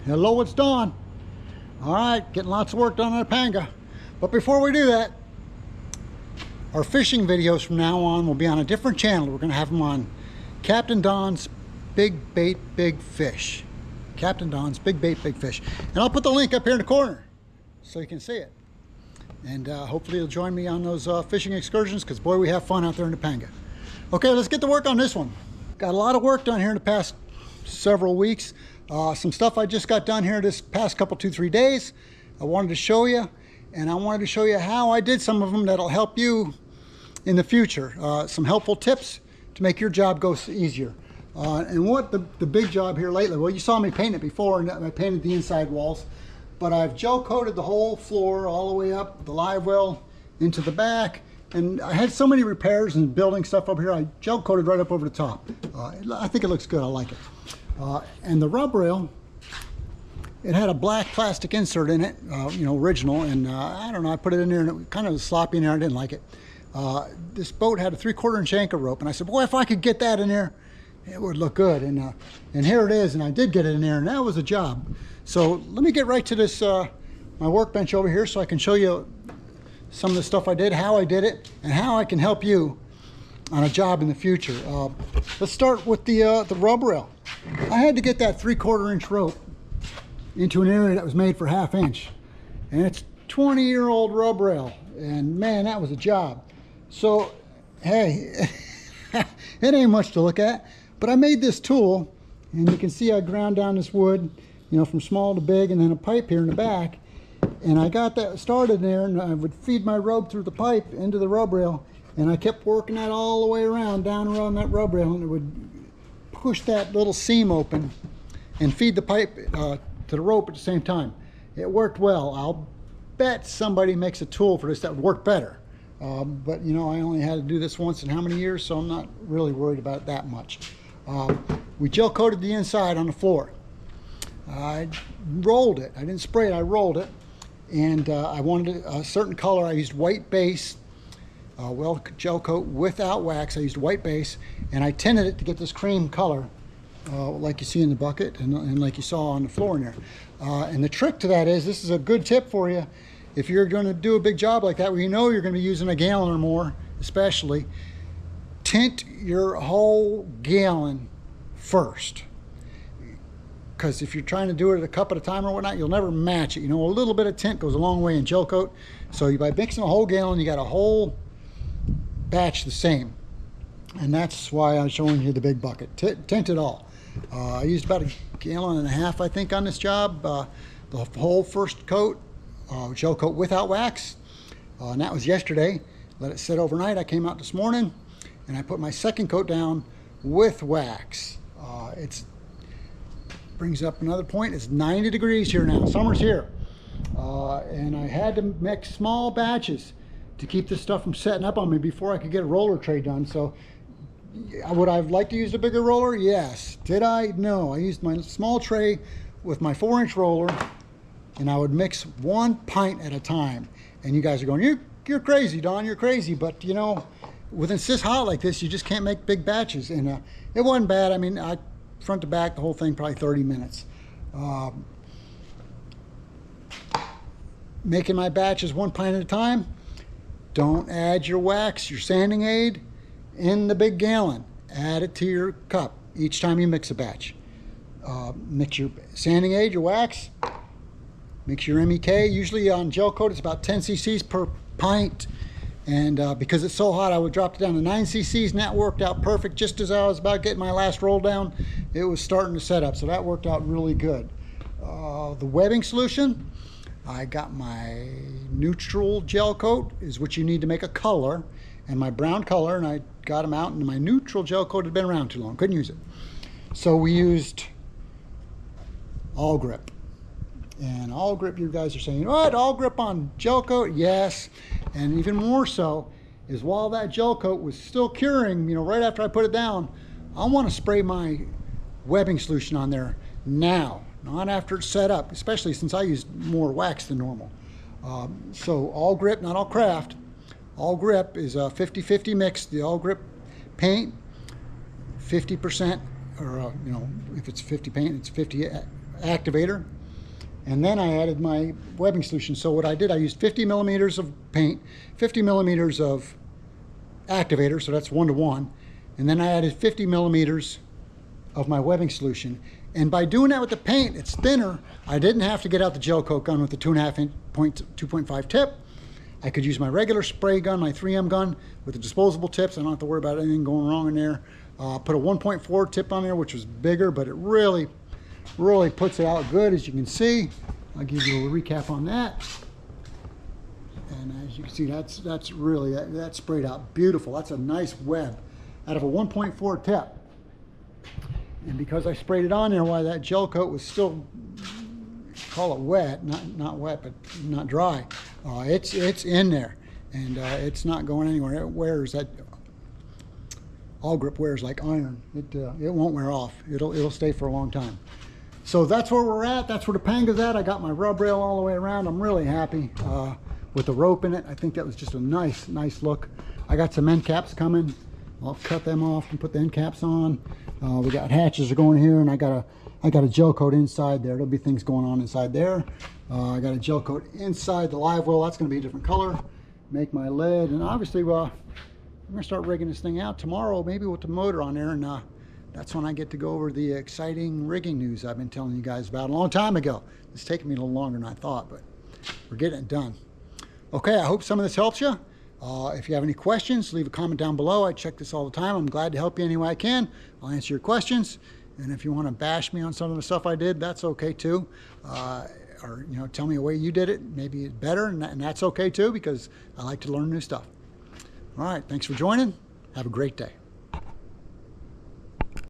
Hello, it's Dawn. All right, getting lots of work done on a panga. But before we do that, our fishing videos from now on will be on a different channel. We're going to have them on Captain Don's Big Bait, Big Fish. Captain Don's Big Bait, Big Fish. And I'll put the link up here in the corner so you can see it. And hopefully you'll join me on those fishing excursions, because boy, we have fun out there in the panga. Okay, let's get to work on this one. Got a lot of work done here in the past several weeks. Some stuff I just got done here this past couple, 2-3 days. I wanted to show you, and I wanted to show you how I did some of them that'll help you in the future. Some helpful tips to make your job go easier. And what the big job here lately, well, you saw me paint it before, and I painted the inside walls, but I've gel coated the whole floor all the way up, the live well into the back. And I had so many repairs and building stuff up here, I gel coated right up over the top. I think it looks good, I like it. And the rub rail, it had a black plastic insert in it, original, and I don't know, I put it in there and it kind of was sloppy in there, I didn't like it. This boat had a 3/4 inch anchor rope, and I said, boy, if I could get that in there, it would look good. And here it is, and I did get it in there, and that was a job. So let me get right to this, my workbench over here, so I can show you some of the stuff I did, how I did it, and how I can help you on a job in the future. Let's start with the rub rail. I had to get that 3/4 inch rope into an area that was made for 1/2 inch, and it's 20-year-old rub rail, and man, that was a job. So hey, it ain't much to look at, but I made this tool, and you can see I ground down this wood, from small to big, and then a pipe here in the back, and I got that started there, and I would feed my rope through the pipe into the rub rail, and I kept working that all the way around, down around that rub rail, and it would push that little seam open and feed the pipe to the rope at the same time. It worked well. I'll bet somebody makes a tool for this that would work better. But I only had to do this once in how many years, so I'm not really worried about it that much. We gel coated the inside on the floor. I rolled it. I didn't spray it, I rolled it. And I wanted a certain color. I used white base. Gel coat without wax. I used white base, and I tinted it to get this cream color, like you see in the bucket, and like you saw on the floor in there. And the trick to that is, this is a good tip for you, if you're going to do a big job like that, where you're going to be using a gallon or more, especially, tint your whole gallon first. Because if you're trying to do it at a cup at a time or whatnot, you'll never match it. A little bit of tint goes a long way in gel coat. So by mixing a whole gallon, you got a whole batch the same. And that's why I'm showing you the big bucket. Tint it all. I used about 1.5 gallons, I think, on this job. The whole first coat, gel coat without wax. And that was yesterday. Let it sit overnight. I came out this morning, and I put my second coat down with wax. It brings up another point. It's 90 degrees here now. Summer's here. And I had to mix small batches to keep this stuff from setting up on me before I could get a roller tray done. So would I have liked to use a bigger roller? Yes. Did I? No. I used my small tray with my 4-inch roller, and I would mix 1 pint at a time. And you guys are going, you're crazy, Don, you're crazy. But when it's this hot like this, you just can't make big batches. And it wasn't bad. I mean, front to back, the whole thing, probably 30 minutes. Making my batches 1 pint at a time. Don't add your wax, your sanding aid, in the big gallon. Add it to your cup each time you mix a batch. Mix your sanding aid, your wax, mix your MEK. Usually on gel coat, it's about 10 cc's per pint. And because it's so hot, I would drop it down to 9 cc's, and that worked out perfect. Just as I was about getting my last roll down, it was starting to set up. So that worked out really good. The webbing solution, I got my neutral gel coat, is what you need to make a color, and my brown color, and I got them out, and my neutral gel coat had been around too long, couldn't use it. So we used All Grip. And All Grip, you guys are saying, what, All Grip on gel coat? Yes. And even more so is, while that gel coat was still curing, right after I put it down, I want to spray my webbing solution on there now, not after it's set up, especially since I used more wax than normal. So All Grip, not All Craft. All Grip is a 50-50 mix. The All Grip paint, 50%, or if it's 50 paint, it's 50 activator, and then I added my webbing solution. So what I did, I used 50 millimeters of paint, 50 millimeters of activator, so that's 1-to-1, and then I added 50 millimeters of my webbing solution. And by doing that with the paint, it's thinner. I didn't have to get out the gel coat gun with the 2.5 tip. I could use my regular spray gun, my 3M gun with the disposable tips. I don't have to worry about anything going wrong in there. Put a 1.4 tip on there, which was bigger, but it really puts it out good, as you can see. I'll give you a little recap on that. And as you can see, that's really, that sprayed out beautiful. That's a nice web out of a 1.4 tip. And because I sprayed it on there while that gel coat was still, call it wet, not wet, but not dry, it's in there, and it's not going anywhere. It wears, that all grip wears like iron. It won't wear off. It'll stay for a long time. So that's where we're at. That's where the Panga's at. I got my rub rail all the way around. I'm really happy with the rope in it. I think that was just a nice look. I got some end caps coming. I'll cut them off and put the end caps on. We got hatches are going here, and I got a gel coat inside there. There'll be things going on inside there. I got a gel coat inside the live well. That's going to be a different color. Make my lid, and obviously, I'm going to start rigging this thing out tomorrow, maybe with the motor on there, and that's when I get to go over the exciting rigging news I've been telling you guys about a long time ago. It's taken me a little longer than I thought, but we're getting it done. Okay, I hope some of this helps you. If you have any questions, leave a comment down below. I check this all the time. I'm glad to help you any way I can. I'll answer your questions. And if you want to bash me on some of the stuff I did, that's okay too. Or tell me a way you did it, maybe it's better, and that's okay too, because I like to learn new stuff. All right, thanks for joining. Have a great day.